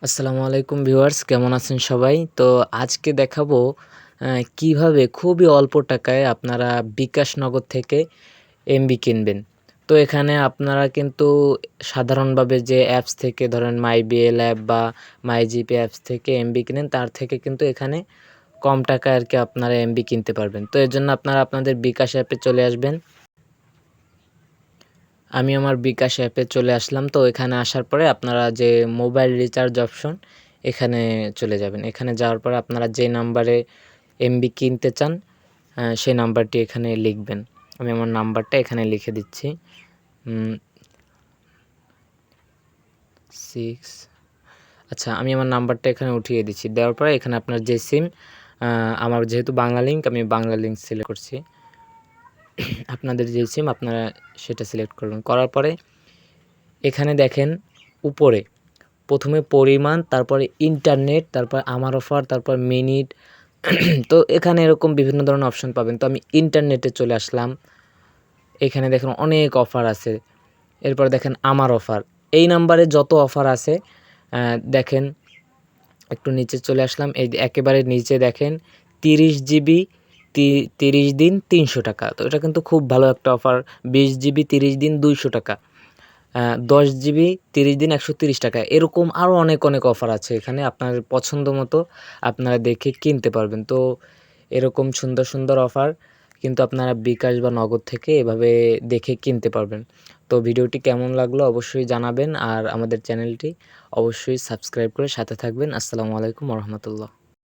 আসসালামু আলাইকুম ভিউয়ার্স, কেমন আছেন সবাই? তো আজকে দেখাবো কিভাবে খুবই অল্প টাকায় আপনারা বিকাশ নগদ থেকে এমবি কিনবেন। তো এখানে আপনারা কিন্তু সাধারণভাবে যে অ্যাপস থেকে ধরেন মাইবিএল অ্যাপ বা মাইজিপি অ্যাপস থেকে এমবি কিনেন, তার থেকে কিন্তু এখানে কম টাকায় আরকি আপনারা এমবি কিনতে পারবেন। তো এর জন্য আপনারা আপনাদের বিকাশ অ্যাপে চলে আসবেন। আমি আমার বিকাশ অ্যাপে চলে আসলাম। তো এখানে আসার পরে আপনারা যে মোবাইল রিচার্জ অপশন, এখানে চলে যাবেন। এখানে যাওয়ার পরে আপনারা যে নাম্বারে এমবি কিনতে চান সেই নাম্বারটি এখানে লিখবেন। আমি আমার নাম্বারটা এখানে লিখে দিচ্ছি। 6 আচ্ছা, আমি আমার নাম্বারটা এখানে উঠিয়ে দিচ্ছি। দেওয়ার পরে এখানে আপনার যে সিম, আমার যেহেতু বাংলা লিংক, আমি বাংলা লিংক সিলেক্ট করছি। আপনাদের যে সিম আপনারা সেটা সিলেক্ট করবেন। করার পরে এখানে দেখেন উপরে প্রথমে পরিমাণ, তারপরে ইন্টারনেট, তারপর আমার অফার, তারপর মিনিট। তো এখানে এরকম বিভিন্ন ধরনের অপশন পাবেন। তো আমি ইন্টারনেটে চলে আসলাম। এখানে দেখেন অনেক অফার আছে। এরপর দেখেন আমার অফার। এই নাম্বারে যত অফার আছে দেখেন, একটু নিচে চলে আসলাম। এই একেবারে নিচে দেখেন 30 জিবি 30 দিন 300 টাকা। তো এটা কিন্তু খুব ভালো একটা অফার। 20 জিবি 30 দিন 200 টাকা। 10 জিবি 30 দিন 130 টাকা। এরকম আরও অনেক অফার আছে এখানে। আপনার পছন্দ মতো আপনারা দেখে কিনতে পারবেন। তো এরকম সুন্দর অফার কিন্তু আপনারা বিকাশ বা নগদ থেকে এভাবে দেখে কিনতে পারবেন। তো ভিডিওটি কেমন লাগলো অবশ্যই জানাবেন, আর আমাদের চ্যানেলটি অবশ্যই সাবস্ক্রাইব করে সাথে থাকবেন। আসসালামু আলাইকুম ওয়া রাহমাতুল্লাহ।